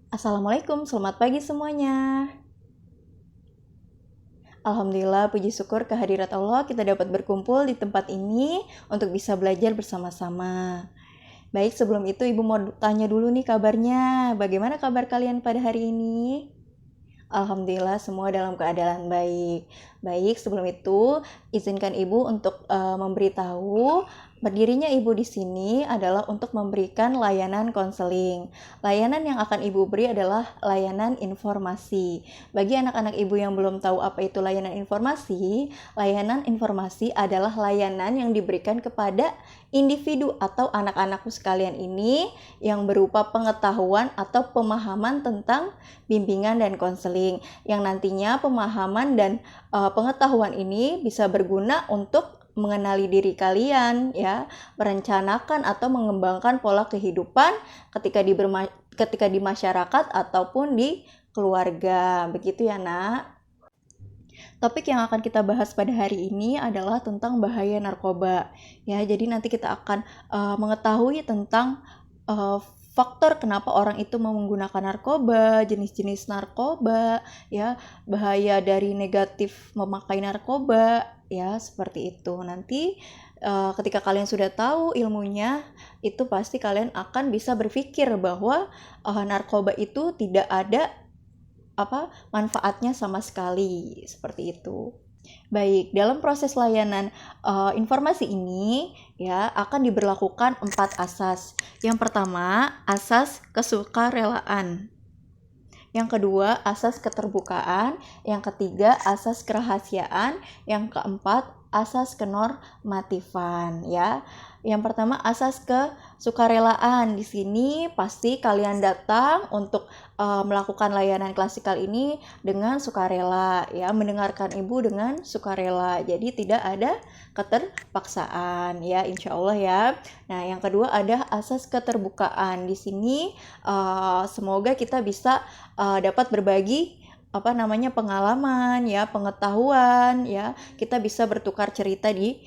Assalamualaikum, selamat pagi semuanya. Alhamdulillah, puji syukur kehadirat Allah kita dapat berkumpul di tempat ini untuk bisa belajar bersama-sama. Baik, sebelum itu Ibu mau tanya dulu nih kabarnya. Bagaimana kabar kalian pada hari ini? Alhamdulillah semua dalam keadaan baik. Baik, sebelum itu izinkan Ibu untuk memberitahu berdirinya Ibu di sini adalah untuk memberikan layanan konseling. Layanan yang akan Ibu beri adalah layanan informasi. Bagi anak-anak Ibu yang belum tahu apa itu layanan informasi adalah layanan yang diberikan kepada individu atau anak-anakku sekalian ini yang berupa pengetahuan atau pemahaman tentang bimbingan dan konseling yang nantinya pemahaman dan pengetahuan ini bisa berguna untuk mengenali diri kalian ya, merencanakan atau mengembangkan pola kehidupan ketika di masyarakat ataupun di keluarga. Begitu ya, Nak. Topik yang akan kita bahas pada hari ini adalah tentang bahaya narkoba. Ya, jadi nanti kita akan mengetahui tentang faktor kenapa orang itu mau menggunakan narkoba, jenis-jenis narkoba, ya, bahaya dari negatif memakai narkoba, ya, seperti itu. Nanti ketika kalian sudah tahu ilmunya, itu pasti kalian akan bisa berpikir bahwa narkoba itu tidak ada manfaatnya sama sekali, seperti itu. Baik, dalam proses layanan informasi ini ya akan diberlakukan 4 asas. Yang pertama, asas kesukarelaan. Yang kedua, asas keterbukaan. Yang ketiga, asas kerahasiaan. Yang keempat, asas kenormatifan ya. Yang pertama, asas kesukarelaan. Di sini pasti kalian datang untuk melakukan layanan klasikal ini dengan sukarela ya, mendengarkan Ibu dengan sukarela. Jadi tidak ada keterpaksaan ya, insya Allah ya. Nah, yang kedua ada asas keterbukaan. Di sini semoga kita bisa dapat berbagi pengalaman ya, pengetahuan ya, kita bisa bertukar cerita di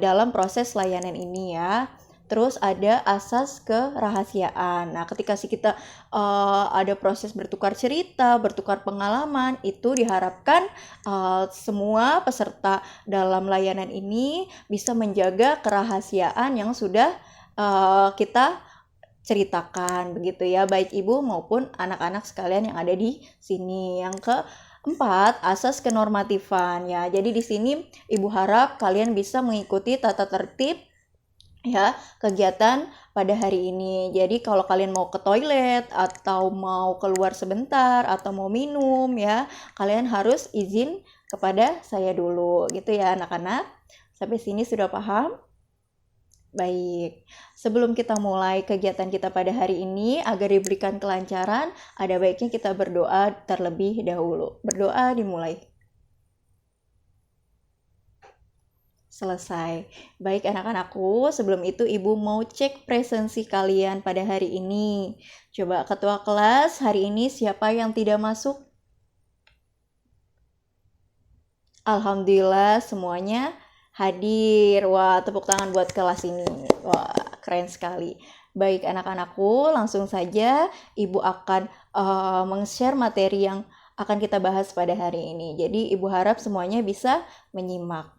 dalam proses layanan ini ya. Terus ada asas kerahasiaan. Nah, ketika kita ada proses bertukar cerita, bertukar pengalaman, itu diharapkan semua peserta dalam layanan ini bisa menjaga kerahasiaan yang sudah kita ceritakan, begitu ya, baik Ibu maupun anak-anak sekalian yang ada di sini. Yang keempat, asas kenormatifan ya. Jadi di sini Ibu harap kalian bisa mengikuti tata tertib ya kegiatan pada hari ini. Jadi kalau kalian mau ke toilet atau mau keluar sebentar atau mau minum ya, kalian harus izin kepada saya dulu, gitu ya anak-anak. Sampai sini sudah paham? Baik, sebelum kita mulai kegiatan kita pada hari ini, agar diberikan kelancaran, ada baiknya kita berdoa terlebih dahulu. Berdoa dimulai. Selesai. Baik anak-anakku, sebelum itu Ibu mau cek presensi kalian pada hari ini. Coba ketua kelas, hari ini siapa yang tidak masuk? Alhamdulillah semuanya hadir. Wah, tepuk tangan buat kelas ini. Wah, keren sekali. Baik anak-anakku, langsung saja Ibu akan meng-share materi yang akan kita bahas pada hari ini. Jadi Ibu harap semuanya bisa menyimak.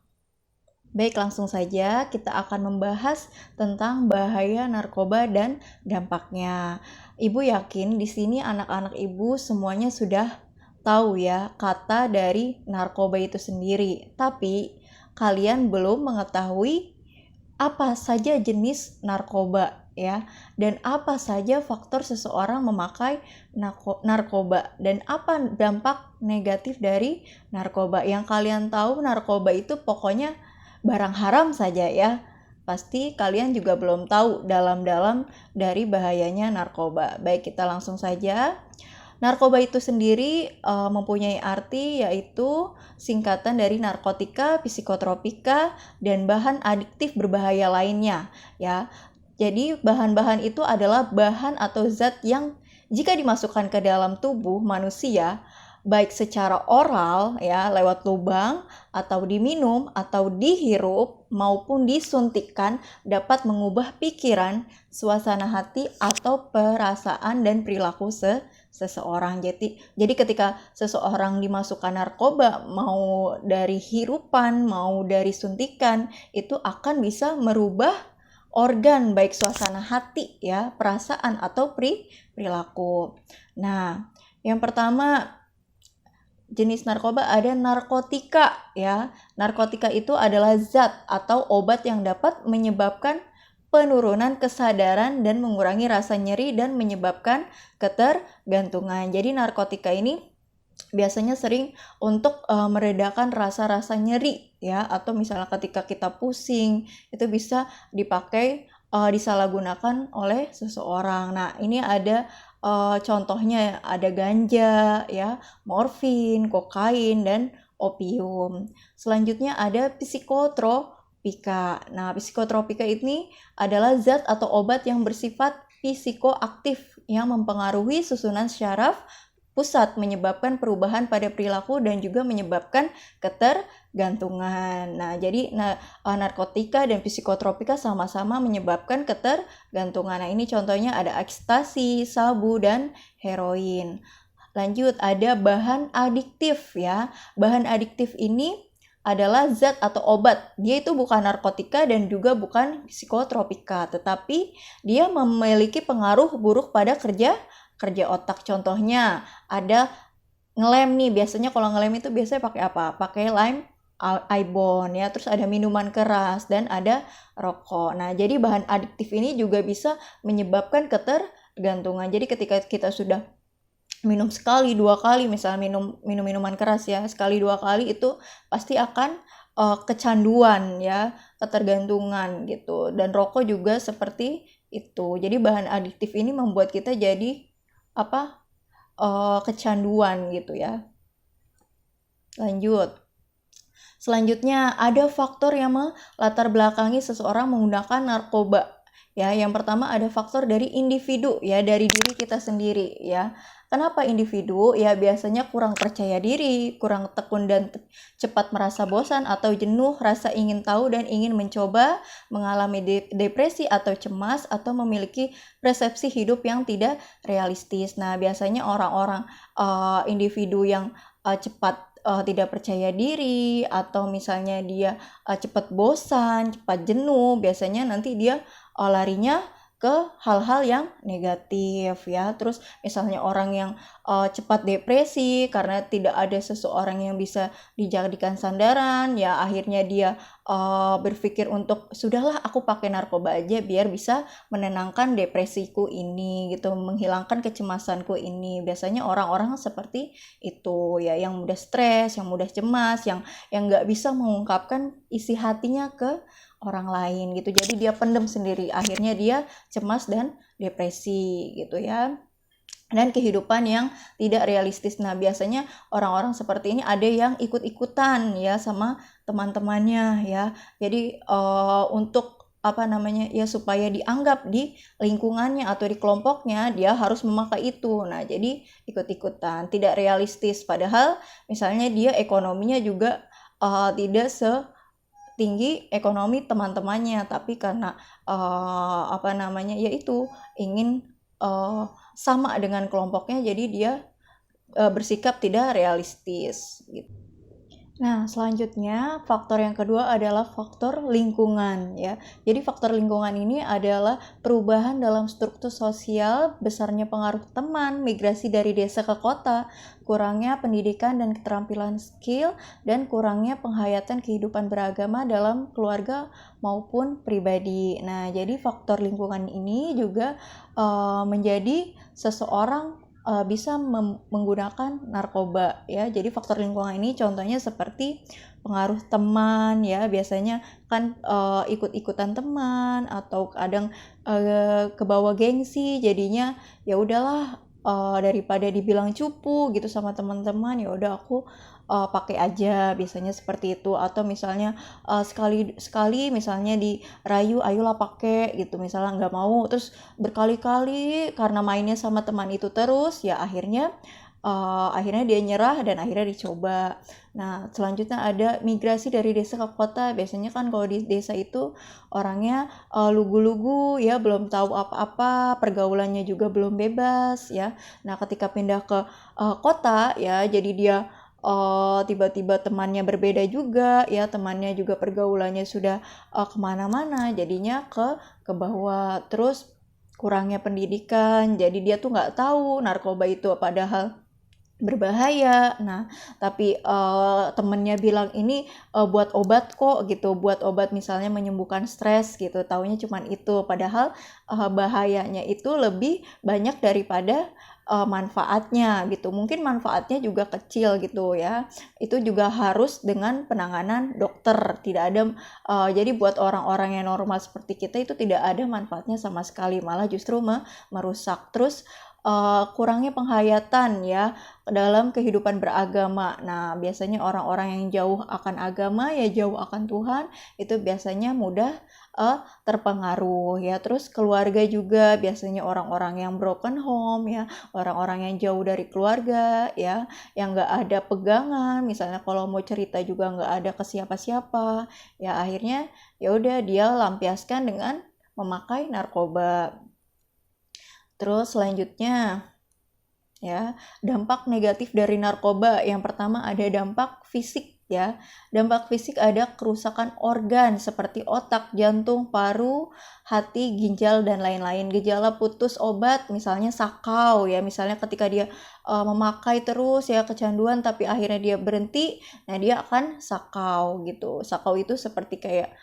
Baik, langsung saja kita akan membahas tentang bahaya narkoba dan dampaknya. Ibu yakin di sini anak-anak Ibu semuanya sudah tahu ya kata dari narkoba itu sendiri. Tapi kalian belum mengetahui apa saja jenis narkoba ya, dan apa saja faktor seseorang memakai narkoba dan apa dampak negatif dari narkoba. Yang kalian tahu narkoba itu pokoknya barang haram saja ya. Pasti kalian juga belum tahu dalam-dalam dari bahayanya narkoba. Baik, kita langsung saja. Narkoba itu sendiri mempunyai arti yaitu singkatan dari narkotika, psikotropika, dan bahan adiktif berbahaya lainnya ya. Jadi bahan-bahan itu adalah bahan atau zat yang jika dimasukkan ke dalam tubuh manusia baik secara oral ya lewat lubang atau diminum atau dihirup maupun disuntikkan dapat mengubah pikiran, suasana hati atau perasaan dan perilaku seseorang. Jadi ketika seseorang dimasukkan narkoba mau dari hirupan, mau dari suntikan, itu akan bisa merubah organ baik suasana hati ya, perasaan atau perilaku. Nah, yang pertama jenis narkoba ada narkotika ya. Narkotika itu adalah zat atau obat yang dapat menyebabkan penurunan kesadaran dan mengurangi rasa nyeri dan menyebabkan ketergantungan. Jadi narkotika ini biasanya sering untuk meredakan rasa-rasa nyeri ya, atau misalnya ketika kita pusing itu bisa dipakai disalahgunakan oleh seseorang. Nah, ini ada contohnya ada ganja ya, morfin, kokain dan opium. Selanjutnya ada psikotropika. Nah, psikotropika ini adalah zat atau obat yang bersifat psikoaktif yang mempengaruhi susunan syaraf pusat, menyebabkan perubahan pada perilaku dan juga menyebabkan ketergantungan. Nah, jadi narkotika dan psikotropika sama-sama menyebabkan ketergantungan. Nah, ini contohnya ada ekstasi, sabu, dan heroin. Lanjut, ada bahan adiktif ya. Bahan adiktif ini adalah zat atau obat. Dia itu bukan narkotika dan juga bukan psikotropika, tetapi dia memiliki pengaruh buruk pada kerja otak. Contohnya ada ngelem nih, biasanya kalau ngelem itu biasanya pakai apa? Pakai lime ibon ya, terus ada minuman keras dan ada rokok. Nah, jadi bahan adiktif ini juga bisa menyebabkan ketergantungan. Jadi ketika kita sudah minum sekali, dua kali, misalnya minum minuman keras ya, sekali dua kali itu pasti akan kecanduan ya, ketergantungan gitu. Dan rokok juga seperti itu. Jadi bahan adiktif ini membuat kita jadi kecanduan gitu ya. Lanjut. Selanjutnya ada faktor yang melatar belakangi seseorang menggunakan narkoba. Ya, yang pertama ada faktor dari individu ya, dari diri kita sendiri ya. Kenapa individu? Ya biasanya kurang percaya diri, kurang tekun dan cepat merasa bosan atau jenuh, rasa ingin tahu dan ingin mencoba, mengalami depresi atau cemas, atau memiliki persepsi hidup yang tidak realistis. Nah, biasanya orang-orang individu yang cepat tidak percaya diri, atau misalnya dia cepat bosan, cepat jenuh, biasanya nanti dia larinya ke hal-hal yang negatif ya. Terus misalnya orang yang cepat depresi karena tidak ada seseorang yang bisa dijadikan sandaran ya, akhirnya dia berpikir untuk sudahlah aku pakai narkoba aja biar bisa menenangkan depresiku ini gitu, menghilangkan kecemasanku ini. Biasanya orang-orang seperti itu ya, yang mudah stres, yang mudah cemas, yang nggak bisa mengungkapkan isi hatinya ke orang lain gitu. Jadi dia pendem sendiri, akhirnya dia cemas dan depresi gitu ya. Dan kehidupan yang tidak realistis. Nah, biasanya orang-orang seperti ini ada yang ikut-ikutan ya sama teman-temannya ya. Jadi untuk ya supaya dianggap di lingkungannya atau di kelompoknya dia harus memakai itu. Nah, jadi ikut-ikutan, tidak realistis, padahal misalnya dia ekonominya juga tidak tinggi ekonomi teman-temannya, tapi karena yaitu ingin sama dengan kelompoknya, jadi dia bersikap tidak realistis gitu. Nah, selanjutnya faktor yang kedua adalah faktor lingkungan ya. Jadi faktor lingkungan ini adalah perubahan dalam struktur sosial, besarnya pengaruh teman, migrasi dari desa ke kota, kurangnya pendidikan dan keterampilan skill, dan kurangnya penghayatan kehidupan beragama dalam keluarga maupun pribadi. Nah, jadi faktor lingkungan ini juga menjadi seseorang bisa menggunakan narkoba ya. Jadi faktor lingkungan ini contohnya seperti pengaruh teman ya, biasanya kan ikut-ikutan teman, atau kadang kebawa gengsi, jadinya ya udahlah daripada dibilang cupu gitu sama teman-teman, ya udah aku pakai aja, biasanya seperti itu. Atau misalnya sekali misalnya dirayu ayolah pakai gitu, misalnya nggak mau, terus berkali-kali karena mainnya sama teman itu terus ya, akhirnya akhirnya dia nyerah dan akhirnya dicoba. Nah, selanjutnya ada migrasi dari desa ke kota. Biasanya kan kalau di desa itu orangnya lugu-lugu ya, belum tahu apa-apa, pergaulannya juga belum bebas ya. Nah, ketika pindah ke kota ya, jadi dia tiba-tiba temannya berbeda juga ya, temannya juga pergaulannya sudah kemana-mana, jadinya ke bawah. Terus kurangnya pendidikan, jadi dia tuh nggak tahu narkoba itu padahal berbahaya. Nah, tapi temennya bilang ini buat obat kok gitu, buat obat misalnya menyembuhkan stres gitu. Taunya cuman itu, padahal bahayanya itu lebih banyak daripada manfaatnya gitu. Mungkin manfaatnya juga kecil gitu ya. Itu juga harus dengan penanganan dokter. Tidak ada jadi buat orang-orang yang normal seperti kita itu tidak ada manfaatnya sama sekali, malah justru merusak. Terus kurangnya penghayatan ya dalam kehidupan beragama. Nah, biasanya orang-orang yang jauh akan agama ya jauh akan Tuhan itu biasanya mudah terpengaruh ya. Terus keluarga juga biasanya orang-orang yang broken home ya, orang-orang yang jauh dari keluarga ya, yang nggak ada pegangan. Misalnya kalau mau cerita juga nggak ada ke siapa-siapa ya, akhirnya ya udah dia lampiaskan dengan memakai narkoba. Terus selanjutnya ya, dampak negatif dari narkoba. Yang pertama ada dampak fisik ya. Dampak fisik ada kerusakan organ seperti otak, jantung, paru, hati, ginjal dan lain-lain. Gejala putus obat misalnya sakau ya. Misalnya ketika dia memakai terus ya kecanduan tapi akhirnya dia berhenti, nah dia akan sakau gitu. Sakau itu seperti kayak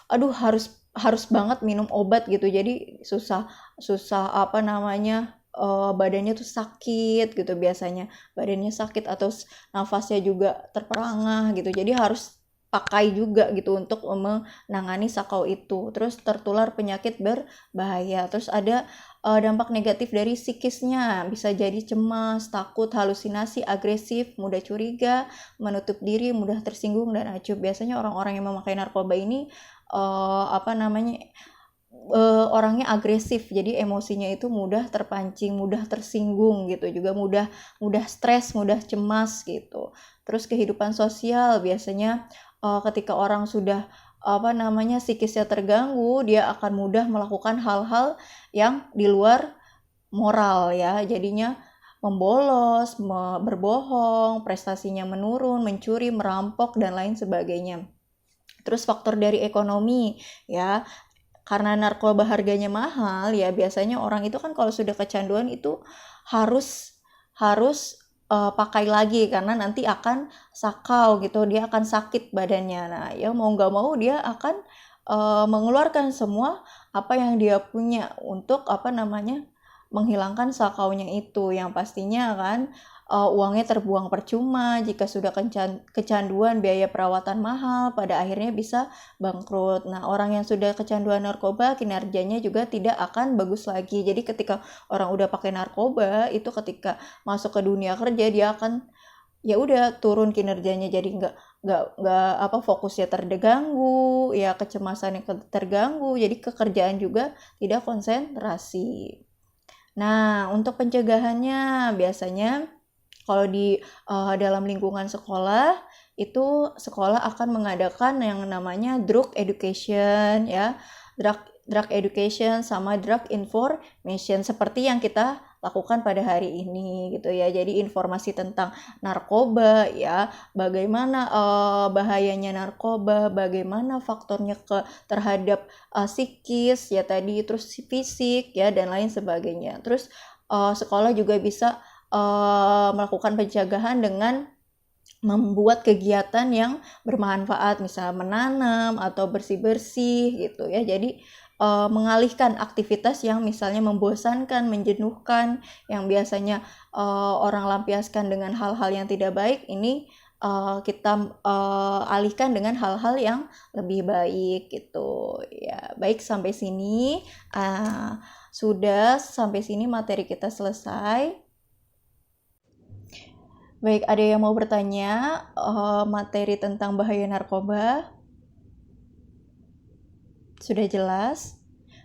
aduh harus banget minum obat gitu, jadi susah apa namanya badannya tuh sakit gitu, biasanya badannya sakit atau nafasnya juga terperangah gitu, jadi harus pakai juga gitu untuk menangani sakau itu. Terus tertular penyakit berbahaya. Terus ada dampak negatif dari psikisnya, bisa jadi cemas, takut, halusinasi, agresif, mudah curiga, menutup diri, mudah tersinggung dan acuh. Biasanya orang-orang yang memakai narkoba ini orangnya agresif, jadi emosinya itu mudah terpancing, mudah tersinggung gitu, juga mudah stres, mudah cemas gitu. Terus kehidupan sosial biasanya ketika orang sudah psikisnya terganggu, dia akan mudah melakukan hal-hal yang di luar moral ya, jadinya membolos, berbohong, prestasinya menurun, mencuri, merampok dan lain sebagainya. Terus faktor dari ekonomi ya, karena narkoba harganya mahal ya, biasanya orang itu kan kalau sudah kecanduan itu harus pakai lagi karena nanti akan sakau gitu, dia akan sakit badannya. Nah ya mau nggak mau dia akan mengeluarkan semua apa yang dia punya untuk menghilangkan sakaunya itu, yang pastinya kan uangnya terbuang percuma. Jika sudah kecanduan, biaya perawatan mahal, pada akhirnya bisa bangkrut. Nah, orang yang sudah kecanduan narkoba, kinerjanya juga tidak akan bagus lagi. Jadi ketika orang udah pakai narkoba, itu ketika masuk ke dunia kerja, dia akan ya udah turun kinerjanya, jadi nggak fokusnya terganggu ya, kecemasannya terganggu, jadi kekerjaan juga tidak konsentrasi. Nah, untuk pencegahannya biasanya kalau di dalam lingkungan sekolah itu sekolah akan mengadakan yang namanya drug education ya, drug education sama drug information seperti yang kita lakukan pada hari ini gitu ya. Jadi informasi tentang narkoba ya, bagaimana bahayanya narkoba, bagaimana faktornya terhadap psikis ya tadi, terus fisik ya dan lain sebagainya. Terus sekolah juga bisa melakukan pencegahan dengan membuat kegiatan yang bermanfaat, misalnya menanam atau bersih-bersih gitu ya. Jadi mengalihkan aktivitas yang misalnya membosankan, menjenuhkan, yang biasanya orang lampiaskan dengan hal-hal yang tidak baik, ini kita alihkan dengan hal-hal yang lebih baik gitu ya. Baik, sampai sini sudah sampai sini materi kita selesai. Baik, ada yang mau bertanya materi tentang bahaya narkoba? Sudah jelas?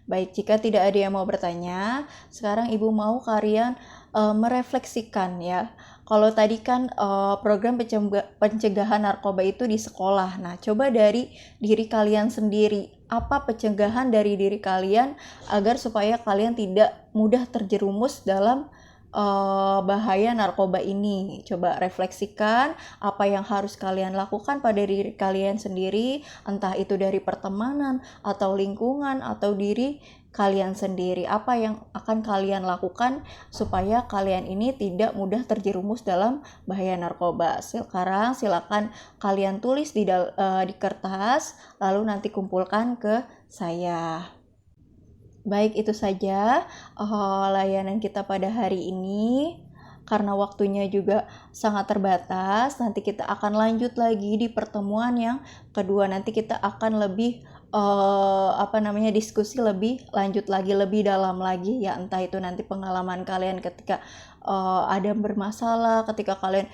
Baik, jika tidak ada yang mau bertanya, sekarang Ibu mau kalian merefleksikan ya. Kalau tadi kan program pencegahan narkoba itu di sekolah. Nah, coba dari diri kalian sendiri. Apa pencegahan dari diri kalian agar supaya kalian tidak mudah terjerumus dalam bahaya narkoba ini? Coba refleksikan apa yang harus kalian lakukan pada diri kalian sendiri, entah itu dari pertemanan atau lingkungan atau diri kalian sendiri. Apa yang akan kalian lakukan supaya kalian ini tidak mudah terjerumus dalam bahaya narkoba? Sekarang silakan kalian tulis di kertas, lalu nanti kumpulkan ke saya. Baik, itu saja layanan kita pada hari ini. Karena waktunya juga sangat terbatas, nanti kita akan lanjut lagi di pertemuan yang kedua. Nanti kita akan lebih diskusi lebih lanjut lagi, lebih dalam lagi ya. Entah itu nanti pengalaman kalian ketika ada bermasalah, ketika kalian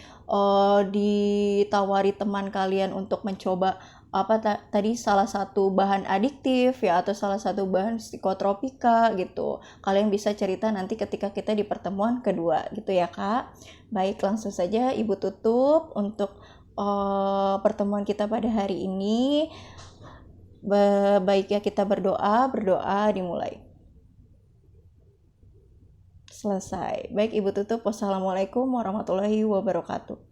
ditawari teman kalian untuk mencoba tadi salah satu bahan adiktif ya, atau salah satu bahan psikotropika gitu. Kalian bisa cerita nanti ketika kita di pertemuan kedua gitu ya Kak. Baik, langsung saja Ibu tutup untuk pertemuan kita pada hari ini. Baik ya, kita berdoa dimulai. Selesai. Baik, Ibu tutup. Wassalamualaikum warahmatullahi wabarakatuh.